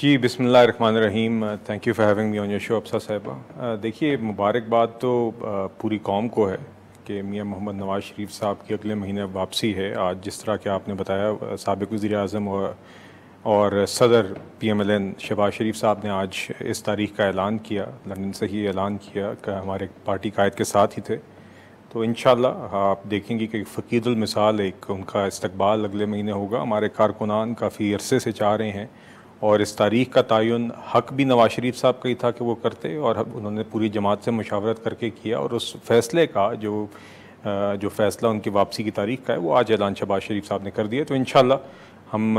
جی بسم اللہ الرحمن الرحیم. Thank you for having me on your show Afsa صاحبہ. دیکھیے مبارکباد تو پوری قوم کو ہے کہ میاں محمد نواز شریف صاحب کی اگلے مہینے واپسی ہے. آج جس طرح کہ آپ نے بتایا سابق وزیر اعظم اور صدر PMLN شہباز شریف صاحب نے آج اس تاریخ کا اعلان کیا, لندن سے ہی اعلان کیا کہ ہمارے پارٹی قائد کے ساتھ ہی تھے. تو انشاءاللہ آپ دیکھیں گی کہ فقید المثال ایک ان کا استقبال اگلے مہینے ہوگا. ہمارے کارکنان کافی عرصے سے چاہ رہے ہیں اور اس تاریخ کا تعین حق بھی نواز شریف صاحب کا ہی تھا کہ وہ کرتے, اور انہوں نے پوری جماعت سے مشاورت کر کے کیا, اور اس فیصلے کا جو فیصلہ ان کی واپسی کی تاریخ کا ہے وہ آج اعلان شہباز شریف صاحب نے کر دیا. تو انشاءاللہ ہم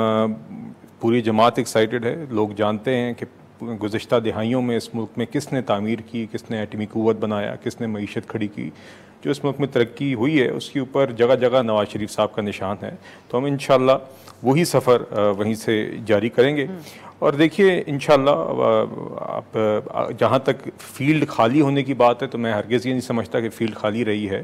پوری جماعت ایکسائٹڈ ہے. لوگ جانتے ہیں کہ گزشتہ دہائیوں میں اس ملک میں کس نے تعمیر کی, کس نے ایٹمی قوت بنایا, کس نے معیشت کھڑی کی. جو اس ملک میں ترقی ہوئی ہے اس کے اوپر جگہ جگہ نواز شریف صاحب کا نشان ہے. تو ہم انشاءاللہ وہی سفر وہیں سے جاری کریں گے. اور دیکھیے انشاءاللہ آپ جہاں تک فیلڈ خالی ہونے کی بات ہے تو میں ہرگز یہ نہیں سمجھتا کہ فیلڈ خالی رہی ہے.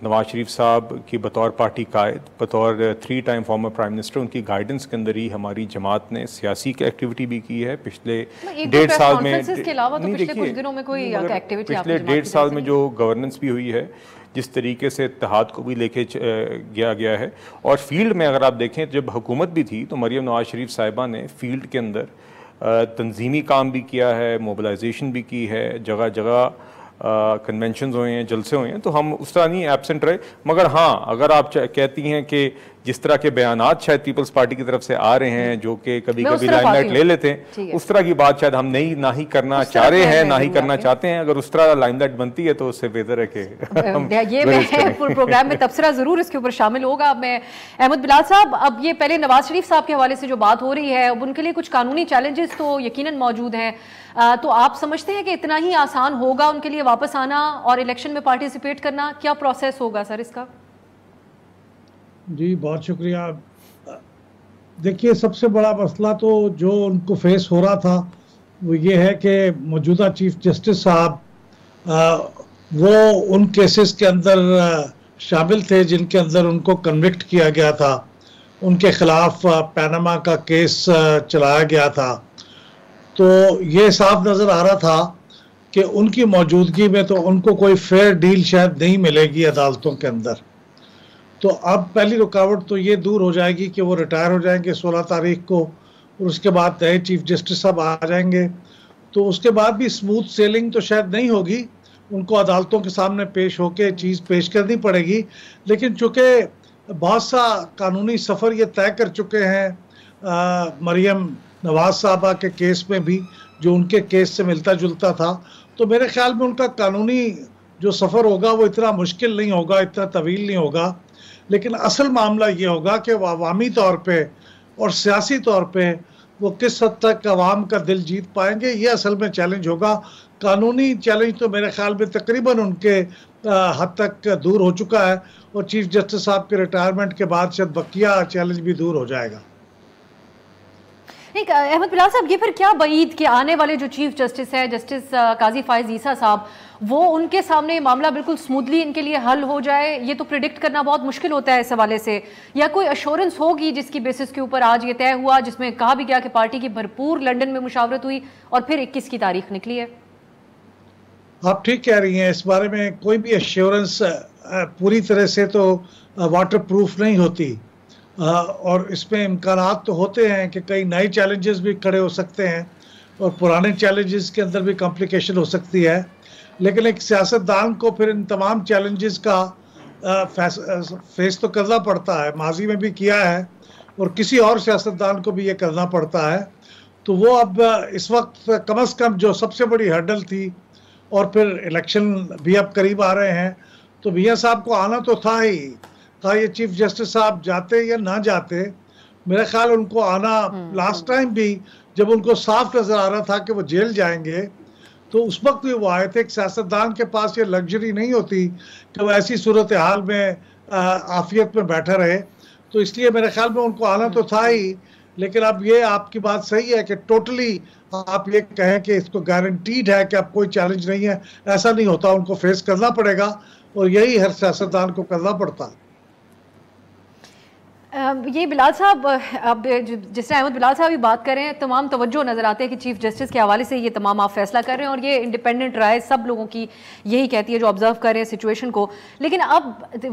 نواز شریف صاحب کی بطور پارٹی قائد, بطور 3 ٹائم فارمر پرائم منسٹر, ان کی گائیڈنس کے اندر ہی ہماری جماعت نے سیاسی کی ایکٹیویٹی بھی کی ہے. پچھلے 1.5 سال میں پچھلے 1.5 سال میں جو گورننس بھی ہوئی ہے, جس طریقے سے اتحاد کو بھی لے کے گیا ہے. اور فیلڈ میں اگر آپ دیکھیں جب حکومت بھی تھی تو مریم نواز شریف صاحبہ نے فیلڈ کے اندر تنظیمی کام بھی کیا ہے, موبلائزیشن بھی کی ہے, جگہ جگہ کنونشنز ہوئے ہیں, جلسے ہوئے ہیں. تو ہم اس طرح نہیں ایبسنٹ رہے. مگر ہاں اگر آپ کہتی ہیں کہ جس طرح کے بیانات شاید پیپلز پارٹی کی طرف سے آ رہے ہیں جو کہ کبھی کبھی لائم لائٹ لے لیتے ہیں, اس طرح کی بات شاید ہم نہ ہی کرنا چاہ رہے ہیں, نہ ہی کرنا چاہتے ہیں. اگر اس طرح لائم لائٹ بنتی ہے تو اس سے بہتر ہے کہ یہ میں پروگرام میں تبصرہ ضرور اس کے اوپر شامل ہوگا. میں احمد بلال صاحب, اب یہ پہلے نواز شریف صاحب کے حوالے سے جو بات ہو رہی ہے, اب ان کے لیے کچھ قانونی چیلنجز تو یقیناً موجود ہیں. تو آپ سمجھتے ہیں کہ اتنا ہی آسان ہوگا ان کے لیے واپس آنا اور الیکشن میں پارٹیسپیٹ کرنا؟ کیا پروسیس ہوگا سر اس کا؟ جی بہت شکریہ. دیکھیے سب سے بڑا مسئلہ تو جو ان کو فیس ہو رہا تھا وہ یہ ہے کہ موجودہ چیف جسٹس صاحب وہ ان کیسز کے اندر شامل تھے جن کے اندر ان کو کنوکٹ کیا گیا تھا. ان کے خلاف پیناما کا کیس چلایا گیا تھا. تو یہ صاف نظر آ رہا تھا کہ ان کی موجودگی میں تو ان کو کوئی فیئر ڈیل شاید نہیں ملے گی عدالتوں کے اندر. تو اب پہلی رکاوٹ تو یہ دور ہو جائے گی کہ وہ ریٹائر ہو جائیں گے 16 تاریخ کو, اور اس کے بعد نئے چیف جسٹس صاحب آ جائیں گے. تو اس کے بعد بھی اسموتھ سیلنگ تو شاید نہیں ہوگی, ان کو عدالتوں کے سامنے پیش ہو کے چیز پیش کرنی پڑے گی. لیکن چونکہ بہت سا قانونی سفر یہ طے کر چکے ہیں مریم نواز صاحبہ کے کیس میں بھی, جو ان کے کیس سے ملتا جلتا تھا, تو میرے خیال میں ان کا قانونی جو سفر ہوگا وہ اتنا مشکل نہیں ہوگا, اتنا طویل نہیں ہوگا. لیکن اصل معاملہ یہ ہوگا کہ وہ عوامی طور پہ اور سیاسی طور پہ وہ کس حد تک عوام کا دل جیت پائیں گے, یہ اصل میں چیلنج ہوگا. قانونی چیلنج تو میرے خیال میں تقریباً ان کے حد تک دور ہو چکا ہے, اور چیف جسٹس صاحب کے ریٹائرمنٹ کے بعد شاید بقیہ چیلنج بھی دور ہو جائے گا. احمد بلال صاحب, یہ پھر کیا بعید کہ آنے والے جو چیف جسٹس ہے جسٹس قاضی فائز عیسیٰ صاحب, وہ ان کے سامنے معاملہ بالکل سموتھلی ان کے لیے حل ہو جائے, یہ تو پریڈکٹ کرنا بہت مشکل ہوتا ہے اس حوالے سے. یا کوئی ایشورنس ہوگی جس کی بیسس کے اوپر آج یہ طے ہوا, جس میں کہا بھی گیا کہ پارٹی کی بھرپور لندن میں مشاورت ہوئی اور پھر 21 کی تاریخ نکلی ہے؟ آپ ٹھیک کہہ رہی ہیں, اس بارے میں کوئی بھی ایشورنس پوری طرح سے تو واٹر پروف نہیں ہوتی, اور اس میں امکانات تو ہوتے ہیں کہ کئی نئے چیلنجز بھی کھڑے ہو سکتے ہیں اور پرانے چیلنجز کے اندر بھی کمپلیکیشن ہو سکتی ہے. لیکن ایک سیاستدان کو پھر ان تمام چیلنجز کا فیس تو کرنا پڑتا ہے, ماضی میں بھی کیا ہے اور کسی اور سیاستدان کو بھی یہ کرنا پڑتا ہے. تو وہ اب اس وقت کم از کم جو سب سے بڑی ہرڈل تھی, اور پھر الیکشن بھی اب قریب آ رہے ہیں, تو میاں صاحب کو آنا تو تھا ہی, تھا یہ چیف جسٹس صاحب جاتے یا نہ جاتے, میرا خیال ان کو آنا. لاسٹ ٹائم بھی جب ان کو صاف نظر آ رہا تھا کہ وہ جیل جائیں گے تو اس وقت بھی وہ آئے تھے. ایک سیاستدان کے پاس یہ لگژری نہیں ہوتی کہ وہ ایسی صورتحال میں عافیت میں بیٹھا رہے, تو اس لیے میرے خیال میں ان کو آنا تو تھا ہی. لیکن اب یہ آپ کی بات صحیح ہے کہ ٹوٹلی آپ یہ کہیں کہ اس کو گارنٹیڈ ہے کہ اب کوئی چیلنج نہیں ہے, ایسا نہیں ہوتا. ان کو فیس کرنا پڑے گا, اور یہی ہر سیاستدان کو کرنا پڑتا ہے. یہ بلال صاحب، اب جس طرح احمد بلال صاحب بھی بات کر رہے ہیں، تمام توجہ نظر آتے ہیں کہ چیف جسٹس کے حوالے سے یہ تمام آپ فیصلہ کر رہے ہیں، اور یہ انڈیپینڈنٹ رائے سب لوگوں کی یہی کہتی ہے جو آبزرو کر رہے ہیں سچویشن کو. لیکن اب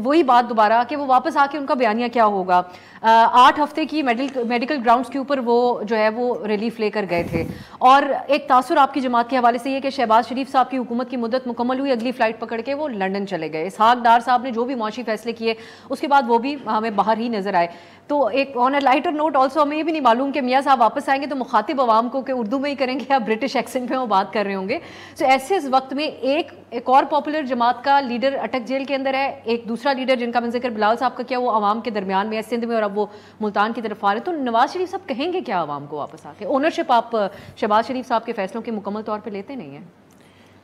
وہی بات دوبارہ کہ وہ واپس آ کے ان کا بیانیہ کیا ہوگا. 8 ہفتے کی میڈیکل گراؤنڈس کے اوپر وہ جو ہے وہ ریلیف لے کر گئے تھے، اور ایک تاثر آپ کی جماعت کے حوالے سے یہ کہ شہباز شریف صاحب کی حکومت کی مدت مکمل ہوئی، اگلی فلائٹ پکڑ کے وہ لنڈن چلے گئے. اسحاق ڈار صاحب نے جو بھی معاشی فیصلے کیے اس کے بعد وہ بھی ہمیں باہر ہی نظر آئے. تو ایک آن اے لائٹر نوٹ آلسو ہمیں یہ بھی نہیں معلوم کہ میاں صاحب واپس آئیں گے تو مخاطب عوام کو کہ اردو میں ہی کریں گے یا برٹش ایکسنٹ میں وہ بات کر رہے ہوں گے. سو ایسے اس وقت میں ایک اور پاپولر جماعت کا لیڈر اٹک جیل کے اندر ہے، ایک دوسرا لیڈر جن کا میں ذکر بلال صاحب کا کیا وہ عوام کے درمیان میں ہے سندھ میں، اور اب وہ ملتان کی طرف آ رہے ہیں. تو نواز شریف صاحب کہیں گے کیا عوام کو واپس آ کے؟ اونرشپ آپ شہباز شریف صاحب کے فیصلوں کی مکمل طور پہ لیتے نہیں ہیں؟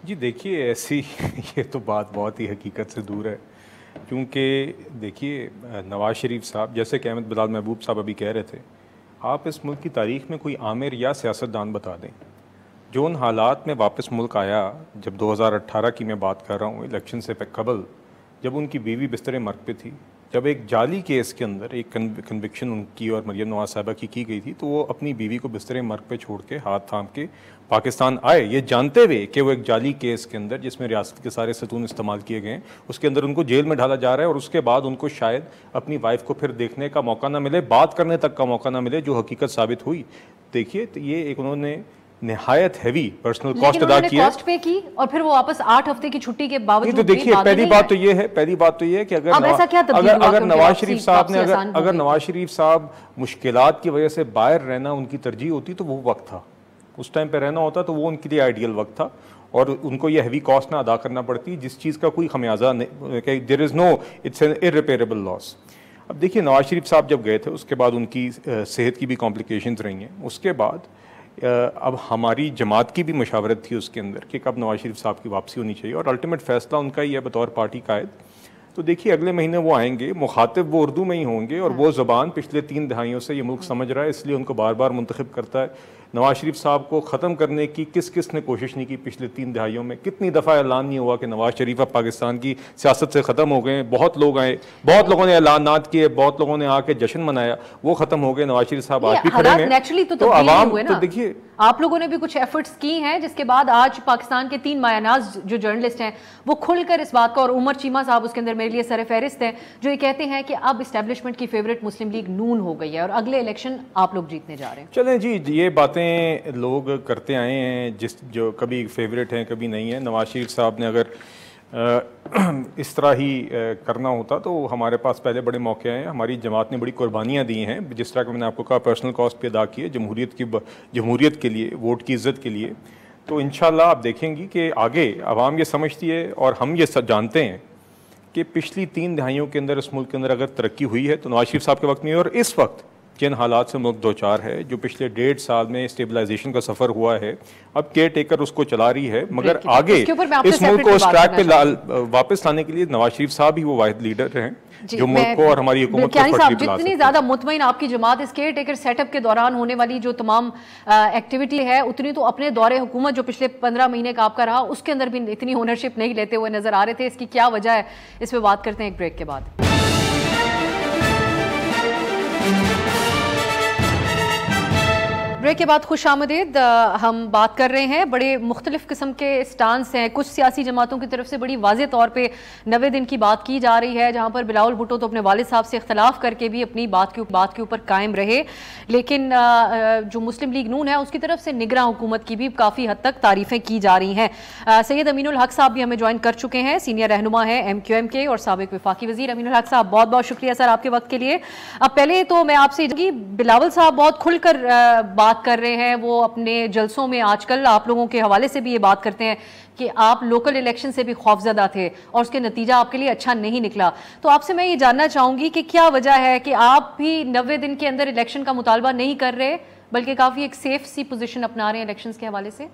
جی دیکھیے، ایسی یہ تو بات بہت ہی حقیقت سے دور ہے، کیونکہ دیکھیے نواز شریف صاحب، جیسے کہ احمد بلال محبوب صاحب ابھی کہہ رہے تھے، آپ اس ملک کی تاریخ میں کوئی عامر یا سیاستدان بتا دیں جو ان حالات میں واپس ملک آیا. جب 2018 کی میں بات کر رہا ہوں، الیکشن سے قبل، جب ان کی بیوی بستر مرگ پہ تھی، جب ایک جعلی کیس کے اندر ایک کنوکشن ان کی اور مریم نواز صاحبہ کی گئی تھی، تو وہ اپنی بیوی کو بستر مرگ پہ چھوڑ کے ہاتھ تھام کے پاکستان آئے، یہ جانتے ہوئے کہ وہ ایک جعلی کیس کے اندر جس میں ریاست کے سارے ستون استعمال کیے گئے ہیں، اس کے اندر ان کو جیل میں ڈالا جا رہا ہے، اور اس کے بعد ان کو شاید اپنی وائف کو پھر دیکھنے کا موقع نہ ملے، بات کرنے تک کا موقع نہ ملے، جو حقیقت ثابت ہوئی. دیکھیے یہ ایک انہوں نے نہایت ہیوی پرسنل کاسٹ ادا کیا، کاسٹ پے کی، اور پھر وہ واپس 8 ہفتے کی چھٹی کے باوجود. تو دیکھیے پہلی بات تو یہ ہے کہ اگر نواز شریف صاحب نے اگر نواز شریف صاحب مشکلات کی وجہ سے باہر رہنا ان کی ترجیح ہوتی تو وہ وقت تھا، اس ٹائم پہ رہنا ہوتا تو وہ ان کے لیے آئیڈیل وقت تھا، اور ان کو یہ ہیوی کاسٹ نہ ادا کرنا پڑتی جس چیز کا کوئی خمیازہ نہیں، دیر از نو اٹس این irreparable لاس. اب دیکھیے نواز شریف صاحب جب گئے تھے اس کے بعد ان کی صحت کی بھی کمپلیکیشنز رہی ہیں. اس کے بعد اب ہماری جماعت کی بھی مشاورت تھی اس کے اندر کہ کب نواز شریف صاحب کی واپسی ہونی چاہیے، اور الٹیمیٹ فیصلہ ان کا ہی ہے بطور پارٹی قائد. تو دیکھیے اگلے مہینے وہ آئیں گے، مخاطب وہ اردو میں ہی ہوں گے، اور وہ زبان پچھلے 3 دہائیوں سے یہ ملک سمجھ رہا ہے، اس لیے ان کو بار بار منتخب کرتا ہے. نواز شریف صاحب کو ختم کرنے کی کس نے کوشش نہیں کی پچھلے 3 دہائیوں میں؟ کتنی دفعہ اعلان نہیں ہوا کہ نواز شریف اب پاکستان کی سیاست سے ختم ہو گئے؟ بہت لوگ آئے، بہت لوگوں نے اعلانات کیے، بہت لوگوں نے آ کے جشن منایا، وہ ختم ہو گئے. نواز شریف صاحب آج بھی کھڑے ہیں، تو عوام تو دیکھیے آپ لوگوں نے بھی کچھ ایفرٹس کی ہیں، جس کے بعد آج پاکستان کے 3 مایہ ناز جو جرنلسٹ ہیں وہ کھل کر اس بات کا، اور عمر چیمہ صاحب اس کے اندر میرے لیے سر فہرست ہیں، جو یہ کہتے ہیں کہ اب اسٹیبلشمنٹ کی فیورٹ مسلم لیگ نون ہو گئی ہے اور اگلے الیکشن آپ لوگ جیتنے جا رہے ہیں. چلیں جی، یہ باتیں لوگ کرتے آئے ہیں، جو کبھی فیورٹ ہیں کبھی نہیں ہیں. نواز شریف صاحب نے اگر اس طرح ہی کرنا ہوتا تو ہمارے پاس پہلے بڑے موقع ہیں. ہماری جماعت نے بڑی قربانیاں دی ہیں، جس طرح کہ میں نے آپ کو کہا پرسنل کاسٹ پہ ادا کی ہے جمہوریت کے لیے، ووٹ کی عزت کے لیے. تو انشاءاللہ آپ دیکھیں گی کہ آگے عوام یہ سمجھتی ہے اور ہم یہ جانتے ہیں کہ پچھلی 3 دہائیوں کے اندر اس ملک کے اندر اگر ترقی ہوئی ہے تو نواز شریف صاحب کے وقت نہیں ہے. اور اس وقت جن حالات سے ملک دوچار ہے، جو پچھلے 1.5 سال میں اسٹیبلائزیشن کا سفر ہوا ہے، اب کیئر ٹیکر اس کو چلا رہی ہے، مگر آگے اس ملک کو اس ٹریک پہ واپس لانے کے لیے نواز شریف صاحب ہی وہ واحد لیڈر ہیں جو ملک کو اور ہماری حکومت کو پٹری پہ لا سکتے ہیں. جتنی زیادہ مطمئن آپ کی جماعت اس کیئر ٹیکر سیٹ اپ کے دوران ہونے والی جو تمام ایکٹیویٹی ہے، اتنی تو اپنے دور حکومت جو پچھلے 15 مہینے کا آپ کا رہا اس کے اندر بھی اتنی اونرشپ نہیں لیتے ہوئے نظر آ رہے تھے. اس کی کیا وجہ ہے، اس پہ بات کرتے ہیں ایک بریک کے بعد. بریک کے بعد خوش آمدید. ہم بات کر رہے ہیں، بڑے مختلف قسم کے سٹانس ہیں. کچھ سیاسی جماعتوں کی طرف سے بڑی واضح طور پہ 90 دن کی بات کی جا رہی ہے، جہاں پر بلاول بھٹو تو اپنے والد صاحب سے اختلاف کر کے بھی اپنی بات کے اوپر قائم رہے. لیکن جو مسلم لیگ نون ہے اس کی طرف سے نگراں حکومت کی بھی کافی حد تک تعریفیں کی جا رہی ہیں. سید امین الحق صاحب بھی ہمیں جوائن کر چکے ہیں، سینئر رہنما ہیں MQM کے اور سابق وفاقی وزیر. امین الحق صاحب بہت بہت شکریہ سر آپ کے وقت کے لیے. اب پہلے تو میں آپ سے بلاول صاحب بہت کھل کر بات کر رہے ہیں، وہ اپنے جلسوں میں آج کل آپ لوگوں کے حوالے سے بھی یہ بات کرتے ہیں کہ آپ لوکل الیکشن سے بھی خوفزدہ تھے اور اس کے نتیجہ آپ کے لیے اچھا نہیں نکلا. تو آپ سے میں یہ جاننا چاہوں گی کہ کیا وجہ ہے کہ آپ بھی 90 دن کے اندر الیکشن کا مطالبہ نہیں کر رہے بلکہ کافی ایک سیف سی پوزیشن اپنا رہے ہیں الیکشنز کے حوالے سے؟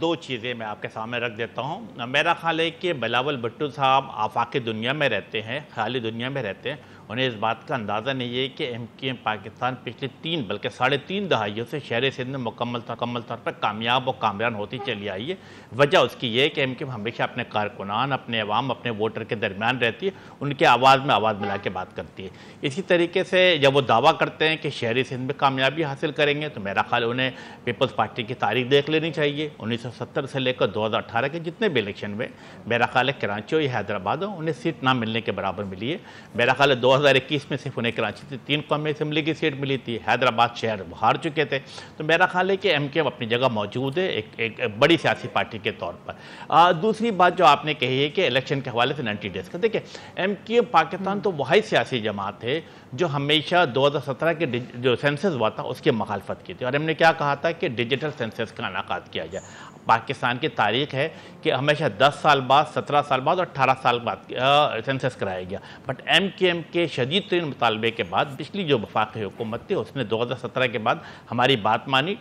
2 چیزیں میں آپ کے سامنے رکھ دیتا ہوں. میرا خیال ہے کہ بلاول بھٹو صاحب آفاقی دنیا میں رہتے ہیں، خیالی دنیا میں رہتے ہیں. انہیں اس بات کا اندازہ نہیں ہے کہ ایم کیو ایم پاکستان پچھلے 3 بلکہ 3.5 دہائیوں سے شہر سندھ میں مکمل طور پر کامیاب و کامران ہوتی چلی آئی ہے. وجہ اس کی یہ ہے کہ ایم کیو ایم ہمیشہ اپنے کارکنان، اپنے عوام، اپنے ووٹر کے درمیان رہتی ہے، ان کے آواز میں آواز ملا کے بات کرتی ہے. اسی طریقے سے جب وہ دعویٰ کرتے ہیں کہ شہری سندھ میں کامیابی حاصل کریں گے تو میرا خیال انہیں پیپلز پارٹی کی تاریخ دیکھ لینی چاہیے. 1970 سے لے کر 2018 کے جتنے بھی الیکشن میں میرا خیال ہے کراچی ہو یا حیدرآباد ہو انہیں سیٹ نہ ملنے کے برابر ملی ہے. میرا خیال ہے 2021 میں صرف انہیں کراچی سے 3 قومی اسمبلی کی سیٹ ملی تھی، حیدرآباد شہر ہار چکے تھے. تو میرا خیال ہے کہ ایم کیو ایم اپنی جگہ موجود ہے ایک بڑی سیاسی پارٹی کے طور پر. دوسری بات جو آپ نے کہی ہے کہ الیکشن کے حوالے سے 90 ڈیز کا، دیکھیں ایم کیو ایم پاکستان تو وہی سیاسی جماعت ہے جو ہمیشہ 2017 کے جو سینسس ہوا تھا اس کی مخالفت کی تھی، اور ہم نے کیا کہا تھا کہ ڈیجیٹل سینسس کا انعقاد کیا جائے. پاکستان کی تاریخ ہے کہ ہمیشہ 10 سال بعد، 17 سال بعد اور 18 سال بعد سینسس کرایا گیا. بٹ ایم کیو ایم کے شدید ترین مطالبے کے بعد پچھلی جو وفاقی حکومت تھی اس نے 2017 کے بعد ہماری بات مانی،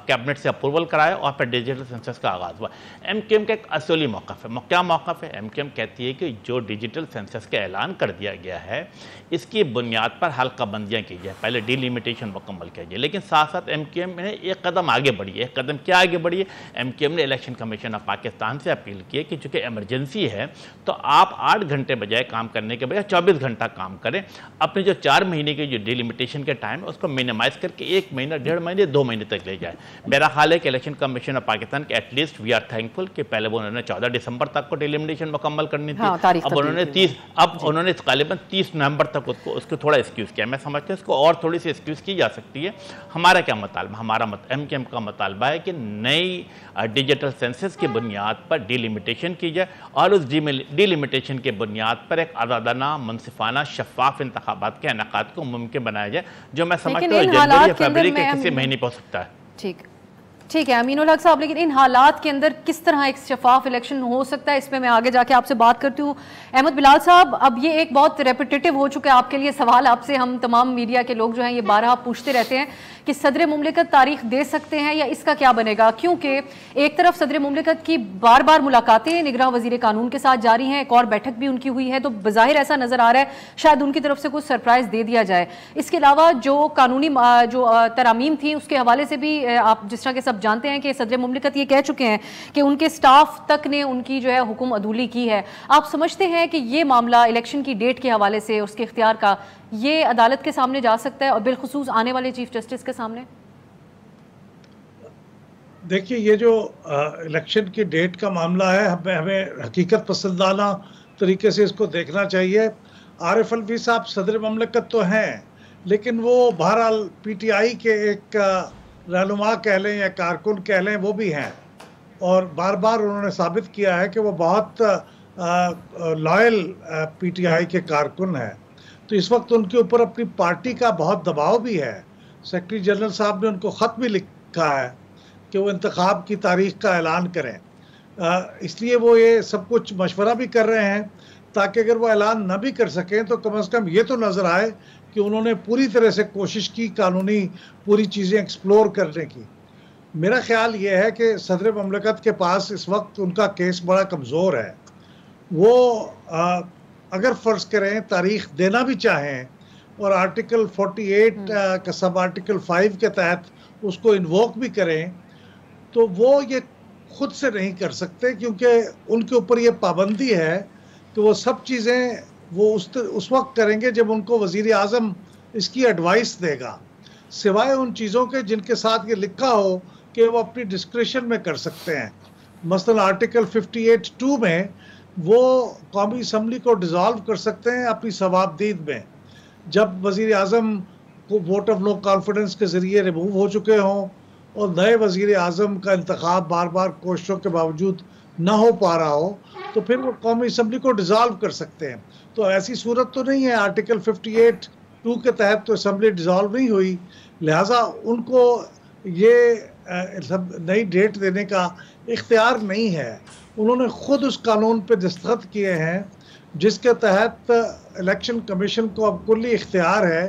کیبنٹ سے اپروول کرایا اور پھر ڈیجیٹل سینسس کا آغاز ہوا. ایم کیو ایم کا ایک اصولی موقف ہے. کیا موقف ہے؟ ایم کیو ایم کہتی ہے کہ جو ڈیجیٹل سینسس کا اعلان کر دیا گیا ہے اس کی بنیاد پر حلقہ بندیاں کی جائے، پہلے ڈی لیمیٹیشن مکمل کیا جائے. لیکن ساتھ ساتھ ایم کیو ایم نے ایک قدم آگے بڑھی ہے. ایک قدم کیا آگے بڑھی ہے؟ ایم کیو ایم نے الیکشن کمیشن آف پاکستان سے اپیل کی ہے کہ چونکہ ایمرجنسی ہے تو آپ 8 گھنٹے بجائے کام کرنے کے بجائے 24 گھنٹہ کام کریں. اپنے جو 4 مہینے کی جو ڈی لیمیٹیشن کے ٹائم ہے اس کو مینیمائز کر کے 1 مہینہ، 1.5 مہینے، 2 مہینے تک لے جائے. میرا خیال ہے کہ الیکشن کمیشن آف پاکستان کے at least we are thankful کہ پہلے وہ انہوں نے 14 دسمبر تک کو ڈی لیمیٹیشن مکمل کرنی تھی. اب انہوں نے غالباً 30 نومبر تک اس کو تھوڑا ایکسکیوز کیا. میں سمجھتا ہوں اس کو اور تھوڑی سی ایکسکیوز کی جا سکتی ہے. ہمارا کیا مطالبہ؟ ہمارا ایم کیو ایم کا مطالبہ ہے کہ نئی ڈیجیٹل سینسس کی بنیاد پر ڈی لیمیٹیشن کی جائے اور اس ڈی لیمیٹیشن کے بنیاد پر ایک آزادانہ، منصفانہ، شفاف انتخابات کے انعقاد کو ممکن بنایا جائے، جو میں سمجھتا ہوں جنوری یا فروری کے کسی مہینے پہنچ سکتا ہے. ٹھیک ہے امین الحق صاحب، لیکن ان حالات کے اندر کس طرح ایک شفاف الیکشن ہو سکتا ہے، اس پہ میں آگے جا کے آپ سے بات کرتی ہوں. احمد بلال صاحب، اب یہ ایک بہت ریپیٹیٹو ہو چکا ہے آپ کے لیے سوال، آپ سے ہم تمام میڈیا کے لوگ جو ہیں یہ بارہا پوچھتے رہتے ہیں کہ صدر مملکت تاریخ دے سکتے ہیں یا اس کا کیا بنے گا؟ کیونکہ ایک طرف صدر مملکت کی بار بار ملاقاتیں نگراں وزیر قانون کے ساتھ جاری ہیں، ایک اور بیٹھک بھی ان کی ہوئی ہے، تو بظاہر ایسا نظر آ رہا ہے شاید ان کی طرف سے کچھ سرپرائز دے دیا جائے. اس کے علاوہ جو قانونی جو ترامیم تھیں اس کے حوالے سے بھی آپ جس طرح کہ سب جانتے ہیں کہ صدر مملکت یہ کہہ چکے ہیں کہ ان کے سٹاف تک نے ان کی جو ہے حکم عدولی کی ہے. آپ سمجھتے ہیں کہ یہ معاملہ الیکشن کی ڈیٹ کے حوالے سے اس کے اختیار کا یہ عدالت کے سامنے جا سکتا ہے اور بالخصوص آنے والے چیف جسٹس کے سامنے؟ دیکھیے، یہ جو الیکشن کی ڈیٹ کا معاملہ ہے ہمیں حقیقت پسندانہ طریقے سے اس کو دیکھنا چاہیے. عارف الوی صاحب صدر مملکت تو ہیں لیکن وہ بہرحال پی ٹی آئی کے ایک رہنما کہہ لیں یا کارکن کہہ لیں، وہ بھی ہیں، اور بار بار انہوں نے ثابت کیا ہے کہ وہ بہت لائل پی ٹی آئی کے کارکن ہیں. تو اس وقت ان کے اوپر اپنی پارٹی کا بہت دباؤ بھی ہے. سیکرٹری جنرل صاحب نے ان کو خط بھی لکھا ہے کہ وہ انتخاب کی تاریخ کا اعلان کریں. اس لیے وہ یہ سب کچھ مشورہ بھی کر رہے ہیں تاکہ اگر وہ اعلان نہ بھی کر سکیں تو کم از کم یہ تو نظر آئے کہ انہوں نے پوری طرح سے کوشش کی قانونی پوری چیزیں ایکسپلور کرنے کی. میرا خیال یہ ہے کہ صدر مملکت کے پاس اس وقت ان کا کیس بڑا کمزور ہے. وہ اگر فرض کریں تاریخ دینا بھی چاہیں اور آرٹیکل 48 کا سب آرٹیکل 5 کے تحت اس کو انووک بھی کریں تو وہ یہ خود سے نہیں کر سکتے، کیونکہ ان کے اوپر یہ پابندی ہے کہ وہ سب چیزیں وہ اس وقت کریں گے جب ان کو وزیر اعظم اس کی ایڈوائس دے گا، سوائے ان چیزوں کے جن کے ساتھ یہ لکھا ہو کہ وہ اپنی ڈسکریشن میں کر سکتے ہیں. مثلا آرٹیکل 58(2) میں وہ قومی اسمبلی کو ڈیزالو کر سکتے ہیں اپنی ثوابدید میں جب وزیر اعظم کو ووٹ آف نو کانفیڈنس کے ذریعے ریموو ہو چکے ہوں اور نئے وزیر اعظم کا انتخاب بار بار کوششوں کے باوجود نہ ہو پا رہا ہو تو پھر وہ قومی اسمبلی کو ڈیزالو کر سکتے ہیں. تو ایسی صورت تو نہیں ہے. آرٹیکل 58(2) کے تحت تو اسمبلی ڈیزالو نہیں ہوئی، لہٰذا ان کو یہ نئی ڈیٹ دینے کا اختیار نہیں ہے. انہوں نے خود اس قانون پہ دستخط کیے ہیں جس کے تحت الیکشن کمیشن کو اب کلی اختیار ہے.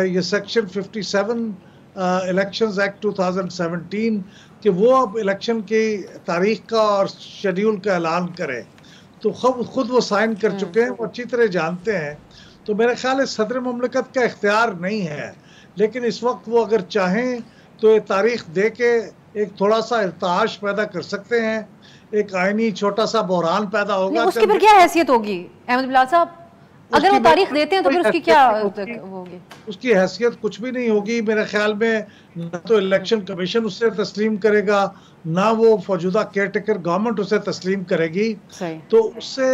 یہ سیکشن 57 الیکشنز ایکٹ 2017 کہ وہ اب الیکشن کی تاریخ کا اور شیڈیول کا اعلان کرے. تو خود وہ سائن کر چکے ہیں، وہ اچھی طرح جانتے ہیں. تو میرا خیال ہے صدر مملکت کا اختیار نہیں ہے، لیکن اس وقت وہ اگر چاہیں تو یہ تاریخ دے کے ایک تھوڑا سا ارتعاش پیدا کر سکتے ہیں، ایک آئینی چھوٹا سا بحران پیدا ہوگا۔ اس کی پھر کیا حیثیت ہوگی احمد بلال صاحب؟ اگر وہ تاریخ دیتے ہیں تو پھر اس کی کیا ہوگی؟ اس کی حیثیت کچھ بھی نہیں ہوگی میرے خیال میں، نہ تو الیکشن کمیشن اسے تسلیم کرے گا، نہ وہ موجودہ کیئر ٹیکر گورنمنٹ اسے تسلیم کرے گی، تو اس سے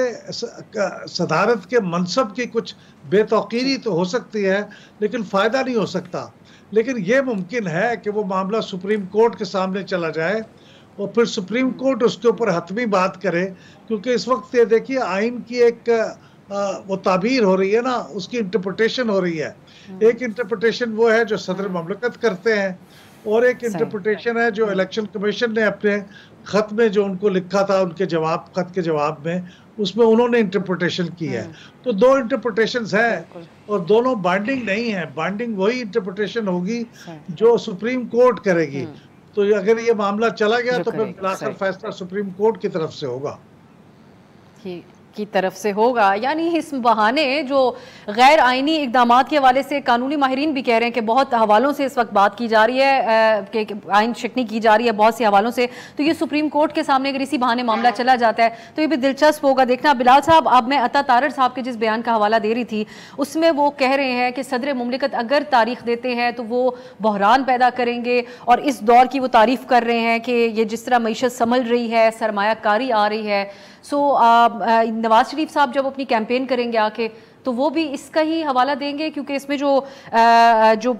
صدارت کے منصب کی کچھ بے توقیری تو ہو سکتی ہے لیکن فائدہ نہیں ہو سکتا۔ لیکن یہ ممکن ہے کہ وہ معاملہ سپریم کورٹ کے سامنے چلا جائے اور پھر سپریم کورٹ اس کے اوپر حتمی بات کرے، کیونکہ اس وقت یہ دیکھیے آئین کی ایک وہ تعبیر ہو رہی ہے نا، اس کی انٹرپریٹیشن ہو رہی ہے۔ ایک انٹرپریٹیشن وہ ہے جو صدر مملکت کرتے ہیں، اور ایک انٹرپریٹیشن ہے جو الیکشن کمیشن نے اپنے خط میں جو ان کو لکھا تھا، ان کے خط کے جواب میں، اس میں انہوں نے انٹرپریٹیشن کی ہے۔ تو دو انٹرپریٹیشنز ہیں اور دونوں بائنڈنگ نہیں ہیں، بائنڈنگ وہی انٹرپریٹیشن ہوگی جو سپریم کورٹ کرے گی۔ تو اگر یہ معاملہ چلا گیا تو پھر بلاخر فیصلہ سپریم کورٹ کی طرف سے ہوگا، کی طرف سے ہوگا۔ یعنی اس بہانے جو غیر آئینی اقدامات کے حوالے سے قانونی ماہرین بھی کہہ رہے ہیں کہ بہت حوالوں سے اس وقت بات کی جا رہی ہے کہ آئین شکنی کی جا رہی ہے بہت سے حوالوں سے، تو یہ سپریم کورٹ کے سامنے اگر اسی بہانے معاملہ چلا جاتا ہے تو یہ بھی دلچسپ ہوگا دیکھنا۔ بلال صاحب، اب میں عطا تارڑ صاحب کے جس بیان کا حوالہ دے رہی تھی اس میں وہ کہہ رہے ہیں کہ صدر مملکت اگر تاریخ دیتے ہیں تو وہ بحران پیدا کریں گے، اور اس دور کی وہ تعریف کر رہے ہیں کہ یہ جس طرح معیشت سنبھل رہی ہے، سرمایہ کاری آ رہی ہے، سو نواز شریف صاحب جب اپنی کیمپین کریں گے آ کے تو وہ بھی اس کا ہی حوالہ دیں گے، کیونکہ اس میں جو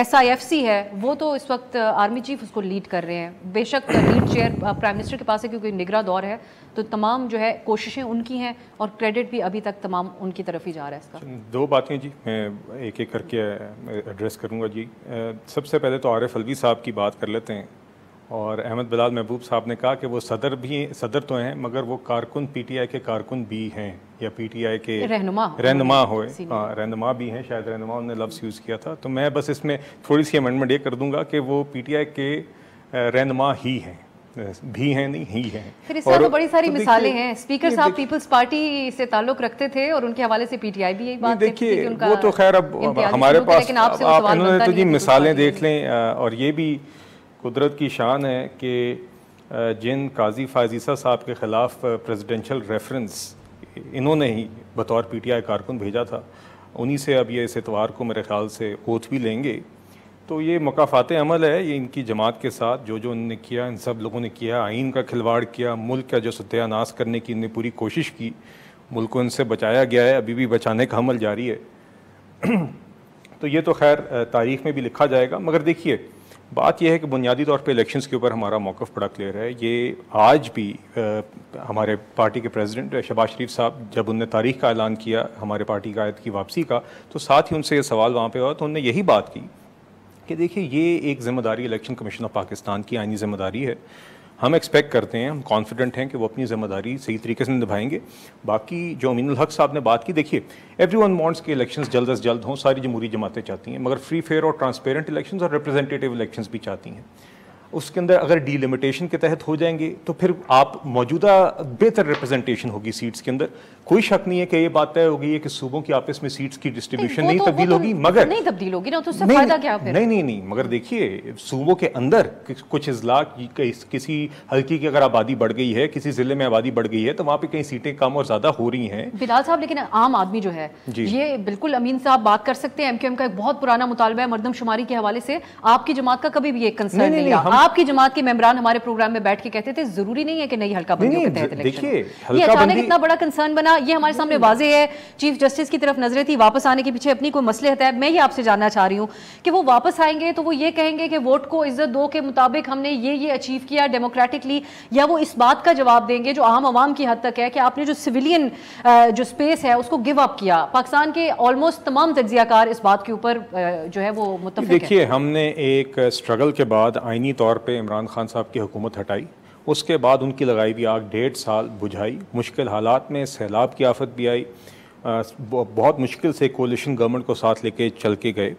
SIFC ہے وہ تو اس وقت آرمی چیف اس کو لیڈ کر رہے ہیں۔ بے شک لیڈ چیئر پرائم منسٹر کے پاس ہے کیونکہ نگراں دور ہے، تو تمام جو ہے کوششیں ان کی ہیں اور کریڈٹ بھی ابھی تک تمام ان کی طرف ہی جا رہا ہے۔ اس کا دو باتیں جی میں ایک ایک کر کے ایڈریس کروں گا جی۔ سب سے پہلے تو عارف الوی صاحب کی بات کر لیتے ہیں، اور احمد بلال محبوب صاحب نے کہا کہ وہ صدر تو ہیں مگر وہ کارکن PTI کے کارکن بھی ہیں، یا PTI کے رہنما ہوئے، رہنما بھی ہیں، شاید رہنما انہوں نے لفظ یوز کیا تھا۔ تو میں بس اس میں تھوڑی سی امینڈمنٹ یہ کر دوں گا کہ وہ PTI کے رہنما ہی ہیں، بھی ہیں نہیں ہی ہیں۔ پھر اس طرح تو بڑی ساری مثالیں ہیں، اسپیکر صاحب پیپلز پارٹی سے تعلق رکھتے تھے اور ان کے حوالے سے PTI بھی یہی بات کہتی تھی کہ ان کا وہ تو خیر اب ہمارے پاس آپ انہوں نے تو جی مثالیں دیکھ لیں، اور یہ بھی قدرت کی شان ہے کہ جن قاضی فائز عیسیٰ صاحب کے خلاف پریزیڈنشل ریفرنس انہوں نے ہی بطور PTI کارکن بھیجا تھا، انہی سے اب یہ اس اتوار کو میرے خیال سے اوتھ بھی لیں گے۔ تو یہ مکافات عمل ہے، یہ ان کی جماعت کے ساتھ جو انہوں نے کیا، ان سب لوگوں نے کیا، آئین کا کھلواڑ کیا، ملک کا جو ستیہ ناش کرنے کی انہوں نے پوری کوشش کی، ملک کو ان سے بچایا گیا ہے، ابھی بھی بچانے کا عمل جاری ہے۔ تو یہ تو خیر تاریخ میں بھی لکھا جائے گا، مگر دیکھیے بات یہ ہے کہ بنیادی طور پہ الیکشنز کے اوپر ہمارا موقف بڑا کلیئر ہے۔ یہ آج بھی ہمارے پارٹی کے پریزیڈنٹ شہباز شریف صاحب جب انہوں نے تاریخ کا اعلان کیا ہمارے پارٹی قائد کی واپسی کا، تو ساتھ ہی ان سے یہ سوال وہاں پہ ہوا تو انہوں نے یہی بات کی کہ دیکھیے یہ ایک ذمہ داری الیکشن کمیشن آف پاکستان کی آئینی ذمہ داری ہے، ہم ایکسپیکٹ کرتے ہیں، ہم کانفیڈنٹ ہیں کہ وہ اپنی ذمہ داری صحیح طریقے سے نبھائیں گے۔ باقی جو امین الحق صاحب نے بات کی، دیکھیے ایوری ون وانٹس کہ الیکشنز جلد از جلد ہوں، ساری جمہوری جماعتیں چاہتی ہیں، مگر فری فیئر اور ٹرانسپیرنٹ الیکشنز اور ریپرزینٹیٹیو الیکشنز بھی چاہتی ہیں۔ اس کے اندر اگر ڈی لمیٹیشن کے تحت ہو جائیں گے تو پھر آپ موجودہ بہتر ریپرزنٹیشن ہوگی سیٹس کے اندر، کوئی شک نہیں ہے کہ یہ بات طے ہو گئی ہے کہ صوبوں کی آپس میں سیٹس کی ڈسٹریبیوشن نہیں تبدیل ہوگی، مگر نہیں تبدیل ہوگی نا، تو اس سے فائدہ کیا پھر؟ نہیں مگر دیکھیے صوبوں کے اندر کچھ اضلاع کسی حلقے کی اگر آبادی بڑھ گئی ہے، کسی ضلع میں آبادی بڑھ گئی ہے تو وہاں پہ کئی سیٹیں کم اور زیادہ ہو رہی ہیں بلال صاحب۔ لیکن عام آدمی جو ہے یہ بالکل امین صاحب بات کر سکتے ہیں، MQM کا ایک بہت پرانا مطالبہ ہے مردم شماری کے حوالے سے، آپ کی جماعت کا کبھی بھی ایک کنسرن نہیں رہا، آپ کی جماعت کے ممبران ہمارے پروگرام میں بیٹھ کے کہتے تھے ضروری نہیں ہے کہ نئی حلقہ بندیوں کے تحت الیکشن، یہ اچانک اتنا بڑا کنسرن بنا، یہ ہمارے سامنے واضح ہے۔ چیف جسٹس کی طرف نظریں تھی، واپس آنے کے پیچھے اپنی کوئی مصلحت ہے؟ میں یہ آپ سے جاننا چاہ رہی ہوں کہ وہ واپس آئیں گے تو وہ یہ کہیں گے کہ ووٹ کو عزت دو کے مطابق ہم نے یہ اچیو کیا ڈیموکریٹکلی، یا وہ اس بات کا جواب دیں گے جو عام عوام کی حد تک ہے کہ آپ نے جو سویلین جو سپیس ہے اس کو گیو اپ کیا؟ پاکستان کے آلموسٹ تمام تجزیہ کار اس بات کے اوپر جو ہے وہ متفق ہیں۔ دیکھیے ہم نے ایک اسٹرگل کے بعد آئینی طور پہ عمران خان صاحب کی حکومت ہٹائی، اس کے بعد ان کی لگائی ہوئی آگ 1.5 سال بجھائی، مشکل حالات میں سیلاب کی آفت بھی آئی، بہت مشکل سے کولیشن گورنمنٹ کو ساتھ لے کے چل کے گئے،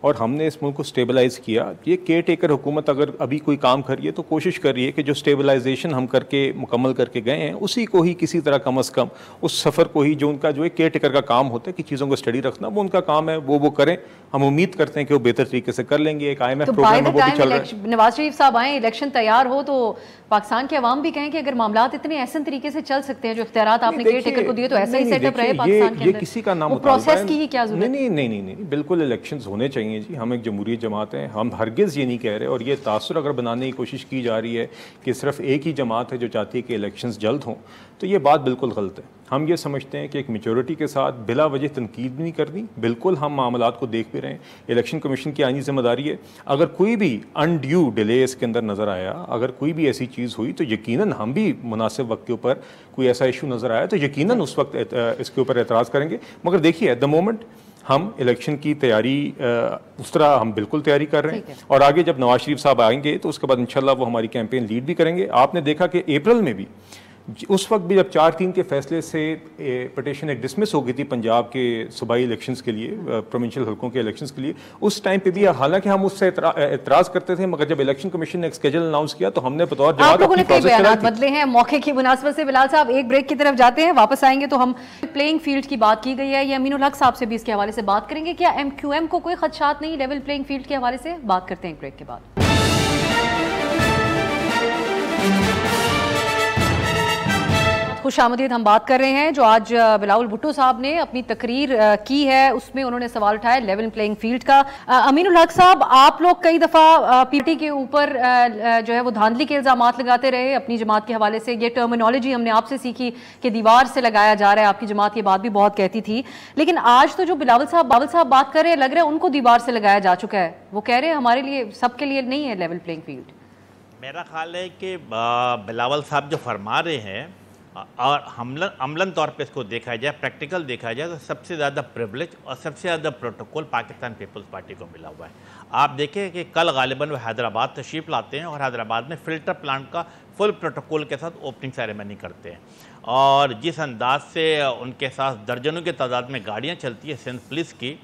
اور ہم نے اس ملک کو سٹیبلائز کیا. یہ کیئر ٹیکر حکومت اگر ابھی کوئی کام کر رہی ہے تو کوشش کر رہی ہے کہ جو سٹیبلائزیشن ہم کر کے مکمل کر کے گئے ہیں اسی کو ہی کسی طرح کم از کم اس سفر کو ہی جو ان کا جو ہے کیئر ٹیکر کا کام ہوتا ہے کہ چیزوں کو اسٹڈی رکھنا وہ ان کا کام ہے, وہ کریں. ہم امید کرتے ہیں کہ وہ بہتر طریقے سے کر لیں گے. ایک IMF پروگرام ہے وہ بھی چل رہا ہے. نواز شریف صاحب آئیں, الیکشن تیار ہو تو پاکستان کے عوام بھی کہیں کہ اگر معاملات اتنے احسن طریقے سے چل سکتے ہیں جو اختیارات آپ نے کیئر ٹیکر کو دیے تو ایسا ہی سیٹ اپ رہے پاکستان کے اندر. یہ کسی کا نام پروسیس کی کیا ضرورت؟ نہیں, بالکل الیکشنز ہونے چاہیے جی. ہم ایک جمہوریت جماعت ہیں, ہم ہرگز یہ نہیں کہہ رہے, اور یہ تاثر اگر بنانے کی کوشش کی جا رہی ہے کہ صرف ایک ہی جماعت ہے جو چاہتی ہے کہ الیکشنز جلد ہوں, تو یہ بات بالکل غلط ہے. ہم یہ سمجھتے ہیں کہ ایک میچورٹی کے ساتھ بلا وجہ تنقید بھی نہیں کرنی. بالکل ہم معاملات کو دیکھ بھی رہے ہیں. الیکشن کمیشن کی آئینی ذمہ داری ہے, اگر کوئی بھی انڈیو ڈیلے اس کے اندر نظر آیا, اگر کوئی بھی ایسی چیز ہوئی تو یقیناً ہم بھی مناسب وقت کے اوپر کوئی ایسا ایشو نظر آیا تو یقیناً اس وقت اس کے اوپر اعتراض کریں گے. مگر دیکھیے ایٹ دا مومنٹ ہم الیکشن کی تیاری اس طرح ہم بالکل تیاری کر رہے ہیں, اور آگے جب نواز شریف صاحب آئیں گے تو اس کے بعد انشاءاللہ وہ ہماری کیمپین لیڈ بھی کریں گے. آپ نے دیکھا کہ اپریل میں بھی اس وقت بھی جب 4-3 کے فیصلے سے پٹیشن ایک ڈسمس ہو گئی تھی پنجاب کے صوبائی الیکشنز کے لیے, پروونشل حلقوں کے الیکشنز کے لیے, اس ٹائم پہ بھی حالانکہ ہم اس سے اعتراض کرتے تھے, مگر جب الیکشن کمیشن نے ایک اسکیجول اناؤنس کیا تو ہم نے بطور جماعت آپ لوگوں نے کئی بیانات بدلے ہیں موقع کی مناسبت سے. بلال صاحب ایک بریک کی طرف جاتے ہیں, واپس آئیں گے تو ہم پلینگ فیلڈ کی بات کی گئی ہے, یہ امین الحق صاحب سے بھی اس کے حوالے سے بات کریں گے. کیا MQM کو کوئی خدشات نہیں لیول پلینگ فیلڈ کے حوالے سے؟ بات کرتے ہیں ایک بریک کے بعد. خوش آمدید. ہم بات کر رہے ہیں جو آج بلاول بھٹو صاحب نے اپنی تقریر کی ہے, اس میں انہوں نے سوال اٹھایا لیول پلینگ فیلڈ کا. امین الحق صاحب, آپ لوگ کئی دفعہ PPT کے اوپر جو ہے وہ دھاندلی کے الزامات لگاتے رہے اپنی جماعت کے حوالے سے. یہ ٹرمینالوجی ہم نے آپ سے سیکھی کہ دیوار سے لگایا جا رہا ہے, آپ کی جماعت یہ بات بھی بہت کہتی تھی. لیکن آج تو جو بلاول صاحب بات کر رہے ہیں, لگ رہا ہے ان کو دیوار سے لگایا جا چکا ہے. وہ کہہ رہے ہیں ہمارے لیے سب کے لیے نہیں ہے لیول پلینگ فیلڈ. میرا خیال ہے کہ بلاول صاحب جو فرما رہے ہیں اور عملاً طور پہ اس کو دیکھا جائے, پریکٹیکل دیکھا جائے, تو سب سے زیادہ پریولیج اور سب سے زیادہ پروٹوکول پاکستان پیپلز پارٹی کو ملا ہوا ہے. آپ دیکھیں کہ کل غالباً وہ حیدرآباد تشریف لاتے ہیں اور حیدرآباد میں فلٹر پلانٹ کا فل پروٹوکول کے ساتھ اوپننگ سیریمنی کرتے ہیں, اور جس انداز سے ان کے ساتھ درجنوں کی تعداد میں گاڑیاں چلتی ہیں سندھ پولیس کی,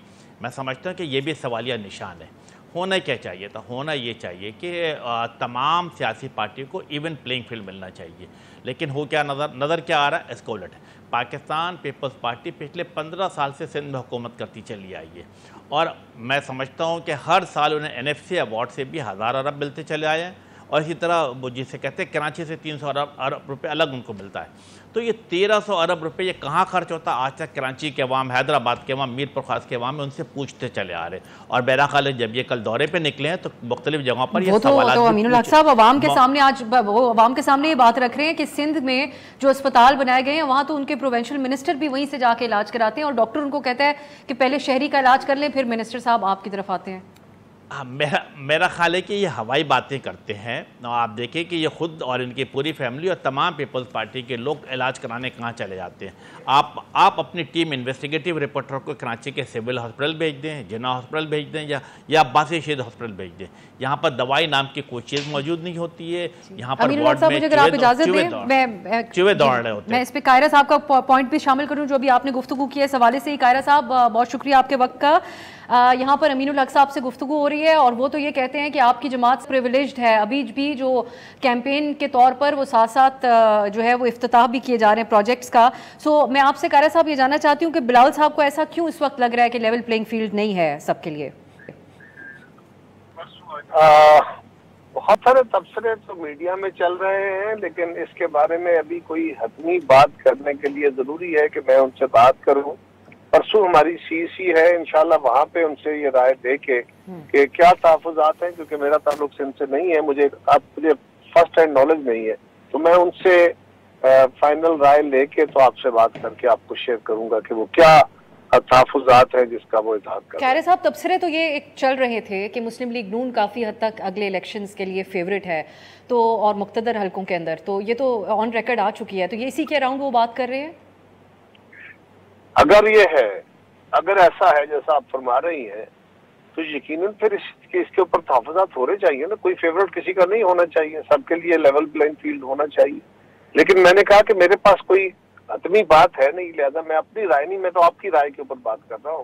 میں سمجھتا ہوں کہ یہ بھی سوالیہ نشان ہے. ہونا کیا چاہیے تھا؟ ہونا یہ چاہیے کہ تمام سیاسی پارٹیوں کو ایون پلینگ فیلڈ ملنا چاہیے. لیکن ہو کیا نظر کیا آ رہا ہے؟ اس کو الٹ ہے. پاکستان پیپلز پارٹی پچھلے 15 سال سے سندھ میں حکومت کرتی چلی آئی ہے, اور میں سمجھتا ہوں کہ ہر سال انہیں NFC ایوارڈ سے بھی 1000 ارب ملتے چلے آئے ہیں, اور اسی طرح وہ جسے کہتے ہیں کراچی سے 300 ارب روپے الگ ان کو ملتا ہے. تو یہ 1300 ارب روپے یہ کہاں خرچ ہوتا ہے؟ آج تک کراچی کے عوام, حیدرآباد کے عوام, میر پرخاص کے عوام میں ان سے پوچھتے چلے آ رہے ہیں. اور میرا خیال ہے جب یہ کل دورے پہ نکلے ہیں تو مختلف جگہوں پر یہ سوالات تو امین الحق صاحب عوام کے سامنے آج وہ عوام کے سامنے یہ بات رکھ رہے ہیں کہ سندھ میں جو اسپتال بنائے گئے ہیں وہاں تو ان کے پروونشل منسٹر بھی وہیں سے جا کے علاج کراتے ہیں, اور ڈاکٹر ان کو کہتا ہے کہ پہلے شہری کا علاج کر لیں پھر منسٹر صاحب آپ کی طرف آتے ہیں. میرا خیال ہے کہ یہ ہوائی باتیں کرتے ہیں. آپ دیکھیں کہ یہ خود اور ان کی پوری فیملی اور تمام پیپلز پارٹی کے لوگ علاج کرانے کہاں چلے جاتے ہیں. آپ اپنی ٹیم انویسٹیگیٹو رپورٹر کو کراچی کے سول ہاسپٹل بھیج دیں, جناح ہاسپٹل بھیج دیں, یا عباسی شہید ہاسپٹل بھیج دیں. یہاں پر دوائی نام کی کوئی چیز موجود نہیں ہوتی ہے. یہاں پر وارڈ میں چوہے دوڑ رہے ہوتے ہیں. میں اس پہ قاہرہ صاحب کا پوائنٹ بھی شامل کروں جو ابھی آپ نے گفتگو کی ہے اس حوالے سے. قاہرہ صاحب بہت شکریہ آپ کے وقت کا. یہاں پر امین الحق صاحب سے گفتگو ہو رہی ہے اور وہ تو یہ کہتے ہیں کہ آپ کی جماعت پریویلیجڈ ہے. ابھی بھی جو کیمپین کے طور پر وہ ساتھ ساتھ جو ہے وہ افتتاح بھی کیے جا رہے ہیں پروجیکٹس کا. سو میں آپ سے قاہرہ صاحب یہ جاننا چاہتی ہوں کہ بلاول صاحب کو ایسا کیوں اس وقت لگ رہا ہے کہ لیول پلینگ فیلڈ نہیں ہے سب کے لیے؟ بہت سارے تبصرے تو میڈیا میں چل رہے ہیں, لیکن اس کے بارے میں ابھی کوئی حتمی بات کرنے کے لیے ضروری ہے کہ میں ان سے بات کروں. پرسوں ہماری CEC ہے, انشاءاللہ وہاں پہ ان سے یہ رائے دے کے کہ کیا تحفظات ہیں, کیونکہ میرا تعلق سندھ سے نہیں ہے, مجھے فرسٹ ہینڈ نالج نہیں ہے, تو میں ان سے فائنل رائے لے کے تو آپ سے بات کر کے آپ کو شیئر کروں گا کہ وہ کیا تحفظات ہیں جس کا وہ اظہار کر رہے ہیں. قاہرہ صاحب تبصرے تو یہ ایک چل رہے تھے کہ مسلم لیگ نون کافی حد تک اگلے الیکشنز کے لیے فیوریٹ ہے تو, اور مقتدر حلقوں کے اندر تو یہ تو آن ریکارڈ آ چکی ہے, تو یہ اسی کے اراؤنڈ وہ بات کر رہے ہیں. اگر یہ ہے, اگر ایسا ہے جیسا آپ فرما رہی ہیں, تو یقیناً پھر اس کے اوپر تحفظات ہونے چاہیے نا. کوئی فیوریٹ کسی کا نہیں ہونا چاہیے, سب کے لیے لیول پلینگ فیلڈ ہونا چاہیے. لیکن میں نے کہا کہ میرے پاس کوئی حتمی بات ہے نہیں, لہذا میں اپنی رائے نہیں, میں تو آپ کی رائے کے اوپر بات کر رہا ہوں.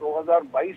2022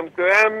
MQM,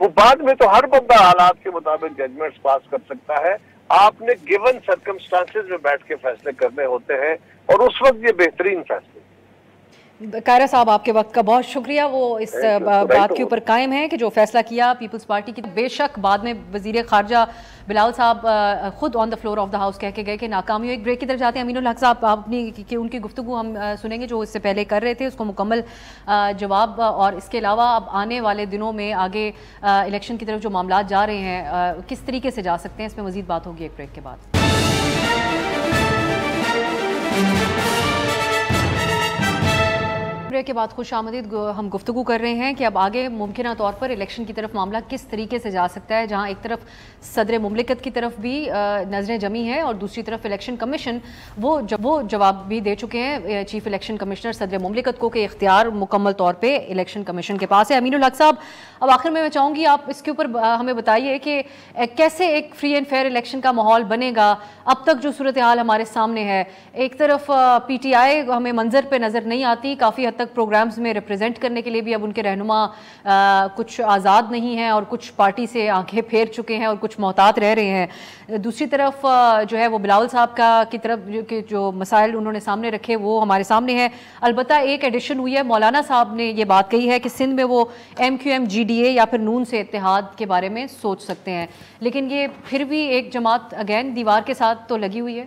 وہ بعد میں تو ہر بندہ حالات کے مطابق ججمنٹس پاس کر سکتا ہے. آپ نے گیون سرکمسٹانسز میں بیٹھ کے فیصلے کرنے ہوتے ہیں اور اس وقت یہ بہترین فیصلے. قاہرہ صاحب آپ کے وقت کا بہت شکریہ. وہ اس بات کے اوپر قائم ہیں کہ جو فیصلہ کیا پیپلز پارٹی کی، بے شک بعد میں وزیر خارجہ بلاول صاحب خود on the floor of the house کہہ کے گئے کہ ناکامی. ایک بریک کی طرف جاتے ہیں. امین الحق صاحب ان کی گفتگو ہم سنیں گے جو اس سے پہلے کر رہے تھے، اس کو مکمل جواب. اور اس کے علاوہ اب آنے والے دنوں میں آگے الیکشن کی طرف جو معاملات جا رہے ہیں کس طریقے سے جا سکتے ہیں، اس میں مزید بات ہوگی ایک بریک کے بعد. بریک کے بعد خوش آمدید. ہم گفتگو کر رہے ہیں کہ اب آگے ممکنہ طور پر الیکشن کی طرف معاملہ کس طریقے سے جا سکتا ہے، جہاں ایک طرف صدر مملکت کی طرف بھی نظریں جمی ہیں اور دوسری طرف الیکشن کمیشن وہ جواب بھی دے چکے ہیں چیف الیکشن کمشنر صدر مملکت کو کہ اختیار مکمل طور پہ الیکشن کمیشن کے پاس ہے. امین الحق صاحب، اب آخر میں چاہوں گی آپ اس کے اوپر ہمیں بتائیے کہ کیسے ایک فری اینڈ فیئر الیکشن کا ماحول بنے گا. اب تک جو صورتحال ہمارے سامنے ہے، ایک طرف پی ٹی آئی ہمیں منظر پہ نظر نہیں آتی، کافی حد تک پروگرامز میں ریپرزینٹ کرنے کے لیے بھی اب ان کے رہنما کچھ آزاد نہیں ہیں اور کچھ پارٹی سے آنکھیں پھیر چکے ہیں اور کچھ محتاط رہ رہے ہیں. دوسری طرف جو ہے وہ بلاول صاحب کی طرف جو مسائل انہوں نے سامنے رکھے وہ ہمارے سامنے ہیں. البتہ ایک ایڈیشن ہوئی ہے، مولانا صاحب نے یہ بات کہی ہے کہ سندھ میں وہ M Q M G D A یا پھر نون سے اتحاد کے بارے میں سوچ سکتے ہیں، لیکن یہ پھر بھی ایک جماعت اگین دیوار کے ساتھ تو لگی ہوئی ہے.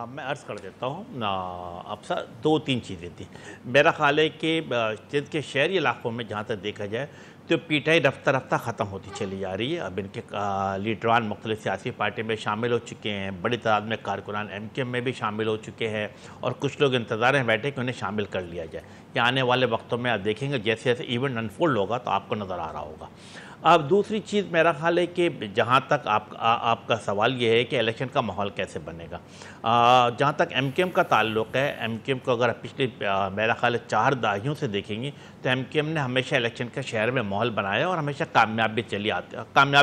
میں عرض کر دیتا ہوں اب سر 2-3 چیزیں تھیں. میرا خیال ہے کہ سندھ کے شہری علاقوں میں جہاں تک دیکھا جائے تو پی ٹی آئی رفتہ رفتہ ختم ہوتی چلی جا رہی ہے. اب ان کے لیڈران مختلف سیاسی پارٹی میں شامل ہو چکے ہیں، بڑی تعداد میں کارکنان ایم کیو ایم میں بھی شامل ہو چکے ہیں اور کچھ لوگ انتظار میں بیٹھے کہ انہیں شامل کر لیا جائے. کہ آنے والے وقتوں میں آپ دیکھیں گے جیسے جیسے ایونٹ انفولڈ ہوگا تو آپ کو نظر آ رہا ہوگا. اب دوسری چیز میرا خیال ہے کہ جہاں تک آپ کا سوال یہ ہے کہ الیکشن کا ماحول کیسے بنے گا، جہاں تک ایم کیو ایم کا تعلق ہے، ایم کیو ایم کو اگر پچھلی میرا خیال ہے 4 دہائیوں سے دیکھیں گے تو ایم کیو ایم نے ہمیشہ الیکشن کا شہر میں ماحول بنایا اور ہمیشہ کامیاب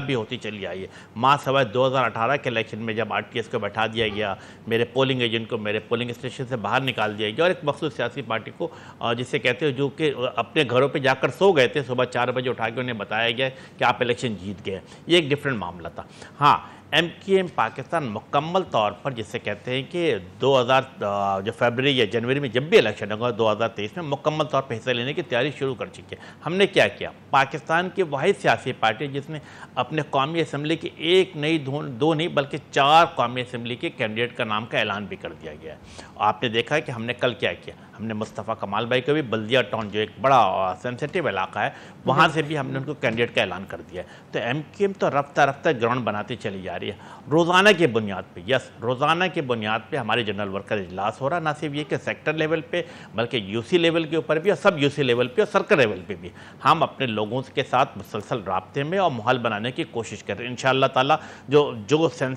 بھی ہوتی چلی آئی ہے. ماں سوائے 2018 کے الیکشن میں جب آر ٹی ایس کو بیٹھا دیا گیا، میرے پولنگ ایجنٹ کو میرے پولنگ اسٹیشن سے باہر نکال دیا گیا اور ایک مخصوص سیاسی پارٹی کو جسے کہتے ہیں جو کہ اپنے گھروں پہ جا کر سو گئے تھے، صبح 4 بجے اٹھا کے انہیں بتایا گیا کہ آپ الیکشن جیت گئے. یہ ایک ڈیفرنٹ معاملہ تھا. ہاں، ایم کیو ایم پاکستان مکمل طور پر جسے کہتے ہیں کہ 2000 جو فیبرری یا جنوری میں جب بھی الیکشن ہوگا 2023 میں مکمل طور پر حصہ لینے کی تیاری شروع کر چکی ہے. ہم نے کیا کیا؟ پاکستان کی واحد سیاسی پارٹی جس نے اپنے قومی اسمبلی کی ایک نئی 2 نہیں بلکہ 4 قومی اسمبلی کے کینڈیڈیٹ کا نام کا اعلان بھی کر دیا گیا ہے. آپ نے دیکھا ہے کہ ہم نے کل کیا کیا. ہم نے مصطفیٰ کمال بھائی کو بھی بلدیہ ٹاؤن جو ایک بڑا سینسیٹیو علاقہ ہے وہاں سے بھی ہم نے ان کو کینڈیڈیٹ کا اعلان کر دیا ہے. تو ایم کیو ایم تو رفتہ رفتہ گراؤنڈ بناتی چلی جا رہی ہے. روزانہ کے بنیاد پہ روزانہ کے بنیاد پہ ہمارے جنرل ورکر اجلاس ہو رہا. نہ صرف یہ کہ سیکٹر لیول پہ بلکہ یو سی لیول کے اوپر بھی اور سب یو سی لیول پہ اور سرکل لیول پہ بھی ہم اپنے لوگوں کے ساتھ مسلسل رابطے میں اور ماحول بنانے کی کوشش کر رہے ہیں. انشاءاللہ تعالیٰ جو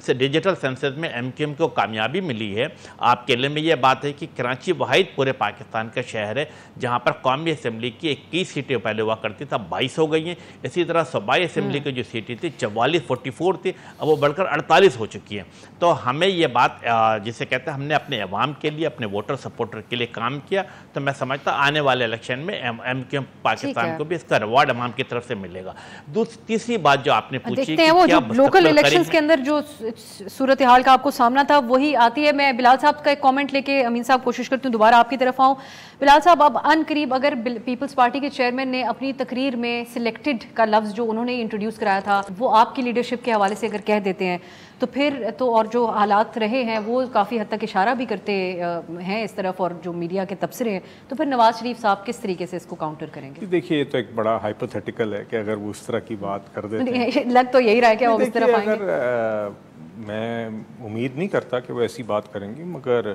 ڈیجیٹل سینسس میں ایم کیو ایم کو کامیابی ملی ہے. آپ کے علم میں یہ بات ہے کہ کراچی واحد پورے پاکستان کا شہر ہے جہاں پر قومی اسمبلی کی 21 سیٹیں پہلے ہوا کرتی تھا 22 ہو گئی ہیں. اسی طرح صوبائی اسمبلی کی جو سیٹیں تھی 44 تھی اب وہ بڑھ کر 48 ہو چکی ہیں. تو ہمیں یہ بات جسے کہتے ہیں ہم نے اپنے عوام کے لیے اپنے ووٹر سپورٹر کے لیے کام کیا. تو میں سمجھتا آنے والے الیکشن میں ایم کیو ایم پاکستان کو بھی اس کا ریوارڈ عوام کی طرف سے ملے گا. تیسری بات جو آپ نے پوچھی دیکھتے ہیں وہ جو لوکل الیکشنز کے اندر جو صورتحال کا آپ کو سامنا تھا وہی آتی ہے. میں بلال صاحب کا ایک کامنٹ لے کے امین صاحب کوشش کرتی ہوں دوبارہ آپ کی طرف آؤں. بلال صاحب، اب ان قریب اگر پیپلز پارٹی کے چیئرمین نے اپنی تقریر میں سلیکٹڈ کا لفظ جو انہوں نے انٹروڈیوس کرایا تھا وہ آپ کی لیڈرشپ کے حوالے سے اگر کہہ دیتے ہیں تو پھر تو اور جو حالات رہے ہیں وہ کافی حد تک اشارہ بھی کرتے ہیں اس طرف اور جو میڈیا کے تبصرے ہیں، تو پھر نواز شریف صاحب کس طریقے سے اس کو کاؤنٹر کریں گے؟ دیکھیے یہ تو ایک بڑا ہائپوتھیٹیکل ہے کہ اگر وہ اس طرح کی بات کر دیتے ہیں لگ تو یہی رہا ہے کہ وہ اس طرف آئیں گے. میں امید نہیں کرتا کہ وہ ایسی بات کریں گے، مگر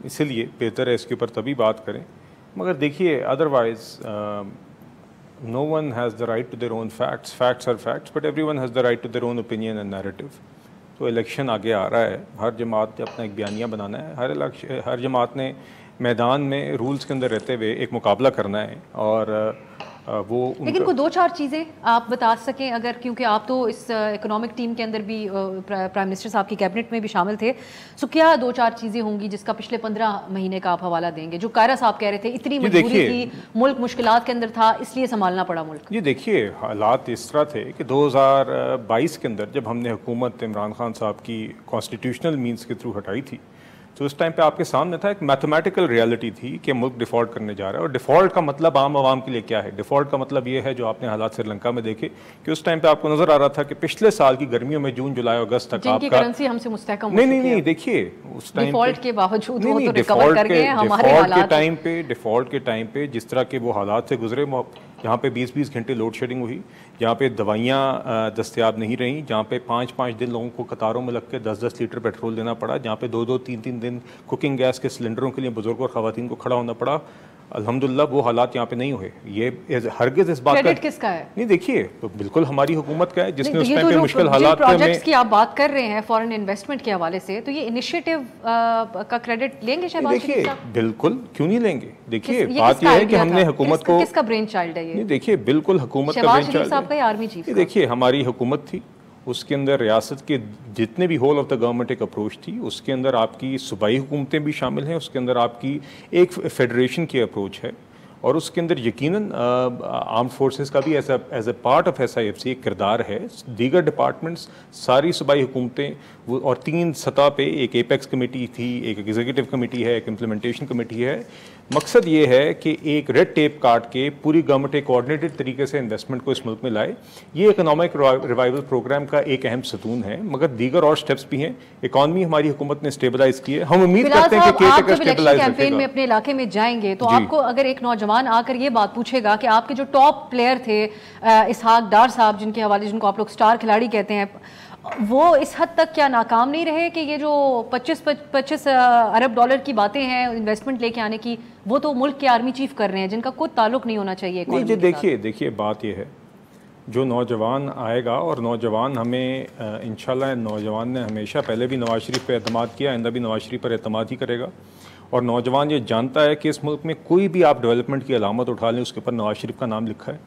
اسی لیے بہتر ہے اس کے اوپر تبھی بات کریں. مگر دیکھیے otherwise no one has the right to their own facts. Facts are facts, but everyone has the right to their own opinion and narrative. تو الیکشن آگے آ رہا ہے، ہر جماعت نے اپنا ایک بیانیہ بنانا ہے. ہر جماعت نے میدان میں رولز کے اندر رہتے ہوئے ایک مقابلہ کرنا ہے اور وہ لیکن کوئی 2-4 چیزیں آپ بتا سکیں اگر, کیونکہ آپ تو اس اکنامک ٹیم کے اندر بھی پرائم منسٹر صاحب کی کیبنٹ میں بھی شامل تھے, سو کیا 2-4 چیزیں ہوں گی جس کا پچھلے 15 مہینے کا آپ حوالہ دیں گے, جو قائرہ صاحب کہہ رہے تھے اتنی مجبوری تھی, ملک مشکلات کے اندر تھا اس لیے سنبھالنا پڑا ملک؟ یہ دیکھیے حالات اس طرح تھے کہ 2022 کے اندر جب ہم نے حکومت عمران خان صاحب کی کانسٹیٹیوشنل مینس کے تھرو ہٹائی تھی, تو اس ٹائم پہ آپ کے سامنے تھا ایک میتھمیٹیکل ریالٹی تھی کہ ملک ڈیفالٹ کرنے جا رہا ہے. اور ڈیفالٹ کا مطلب عام عوام کے لیے کیا ہے؟ ڈیفالٹ کا مطلب یہ ہے جو آپ نے حالات سری لنکا میں دیکھے کہ اس ٹائم پہ آپ کو نظر آ رہا تھا کہ پچھلے سال کی گرمیوں میں جون جولائی اگست تک آپ کا کرنسی ہم سے مستحکم ہو چکی ہے. نہیں دیکھیے اس ٹائم ڈیفالٹ کے باوجود وہ تو ریکور کر گئے. ہمارے حالات ڈیفالٹ کے ٹائم پہ جس طرح کے وہ حالات سے گزرے, جہاں پہ 20 گھنٹے لوڈ شیڈنگ ہوئی, جہاں پہ دوائیاں دستیاب نہیں رہیں, جہاں پہ 5 دن لوگوں کو قطاروں میں لگ کے 10 لیٹر پیٹرول دینا پڑا, جہاں پہ 2-3 دن کوکنگ گیس کے سلنڈروں کے لیے بزرگوں اور خواتین کو کھڑا ہونا پڑا, الحمدللہ وہ حالات یہاں پہ نہیں ہوئے. یہ ہرگز اس بات کا کریڈٹ کس کا ہے؟ نہیں دیکھیے تو بالکل ہماری حکومت کا ہے جس نے اس ٹائم پہ مشکل حالات میں پروجیکٹس کی آپ بات کر رہے ہیں فارن انویسٹمنٹ کے حوالے سے, تو یہ انیشیٹو کا کریڈٹ لیں گے شہباز شریف صاحب؟ بالکل کیوں نہیں لیں گے. دیکھیے بات یہ ہے کہ ہم نے حکومت کو, کس کا برین چائلڈ ہے یہ؟ دیکھیے بالکل حکومت کا برین چائلڈ صاحب کا یا آرمی چیف؟ دیکھیے ہماری حکومت تھی, اس کے اندر ریاست کے جتنے بھی ہول آف دا گورنمنٹ ایک اپروچ تھی, اس کے اندر آپ کی صوبائی حکومتیں بھی شامل ہیں, اس کے اندر آپ کی ایک فیڈریشن کی اپروچ ہے, اور اس کے اندر یقیناً آرمڈ فورسز کا بھی as a part of SIFC ایک کردار ہے. دیگر ڈپارٹمنٹس, ساری صوبائی حکومتیں اور 3 سطح پہ ایک ایپیکس کمیٹی تھی, ایک ایگزیکٹو کمیٹی ہے, ایک امپلیمنٹیشن کمیٹی ہے. مقصد یہ ہے کہ ایک ریڈ ٹیپ کاٹ کے پوری گورنمنٹ ایک کوآرڈینیٹڈ طریقے سے انویسٹمنٹ کو اس ملک میں لائے. یہ اکنامک ریوائول پروگرام کا ایک اہم ستون ہے, مگر دیگر اور سٹیپس بھی ہیں. اکانومی ہماری حکومت نے اسٹیبلائز کی ہے, ہم امید کرتے ہیں کہ کیئر ٹیکر اسٹیبلائز رکھے گا. کیمپین میں اپنے علاقے میں جائیں گے تو آپ کو اگر ایک نوجوان آ کر یہ بات پوچھے گا کہ آپ کے جو ٹاپ پلیئر تھے اسحاق ڈار صاحب, جن کے حوالے جن کو آپ لوگ سٹار کھلاڑی کہتے ہیں, وہ اس حد تک کیا ناکام نہیں رہے کہ یہ جو 25 ارب ڈالر کی باتیں ہیں انویسٹمنٹ لے کے آنے کی, وہ تو ملک کے آرمی چیف کر رہے ہیں جن کا کوئی تعلق نہیں ہونا چاہیے. دیکھیے بات یہ ہے, جو نوجوان آئے گا, اور نوجوان ہمیں انشاءاللہ نوجوان نے ہمیشہ پہلے بھی نواز شریف پہ اعتماد کیا, آئندہ بھی نواز شریف پر اعتماد ہی کرے گا. اور نوجوان یہ جانتا ہے کہ اس ملک میں کوئی بھی آپ ڈیولپمنٹ کی علامت اٹھا لیں اس کے اوپر نواز شریف کا نام لکھا ہے.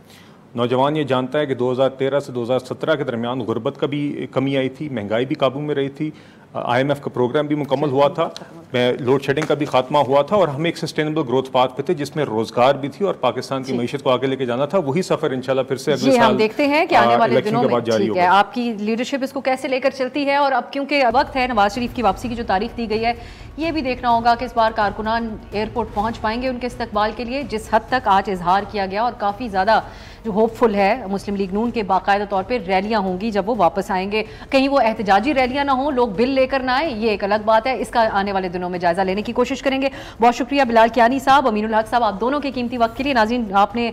نوجوان یہ جانتا ہے کہ 2013 سے 2017 کے درمیان غربت کا بھی کمی آئی تھی, مہنگائی بھی قابو میں رہی تھی, IMF کا پروگرام بھی مکمل ہوا تھا, لوڈ شیڈنگ کا بھی خاتمہ ہوا تھا, اور ہم ایک سسٹینیبل گروتھ پاتھ پہ تھے جس میں روزگار بھی تھی اور پاکستان کی معیشت کو آگے لے کے جانا تھا. وہی سفر انشاءاللہ پھر سے اگلے سال ہم دیکھتے ہیں کہ آنے والے دنوں میں جاری ہوگا. آپ کی لیڈرشپ اس کو کیسے لے کر چلتی ہے. اور اب کیونکہ وقت ہے نواز شریف کی واپسی کی جو تاریخ دی گئی ہے, یہ بھی دیکھنا ہوگا کہ اس بار کارکنان ایئرپورٹ پہنچ پائیں گے ان کے استقبال کے لیے. جس حد تک آج اظہار کیا گیا اور کافی زیادہ جو ہوپ فل ہے مسلم لیگ نون کے, باقاعدہ طور پہ ریلیاں ہوں گی جب وہ واپس آئیں گے. کہیں وہ احتجاجی ریلیاں نہ ہوں, لوگ بل لے کر نہ آئیں, یہ ایک الگ بات ہے. اس کا آنے والے دنوں میں جائزہ لینے کی کوشش کریں گے. بہت شکریہ بلال کیانی صاحب, امین الحق صاحب, آپ دونوں کے قیمتی وقت کے لیے. ناظرین, آپ نے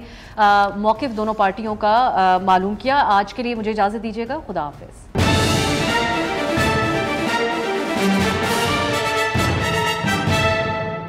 موقف دونوں پارٹیوں کا معلوم کیا. آج کے لیے مجھے اجازت دیجیے گا, خدا حافظ.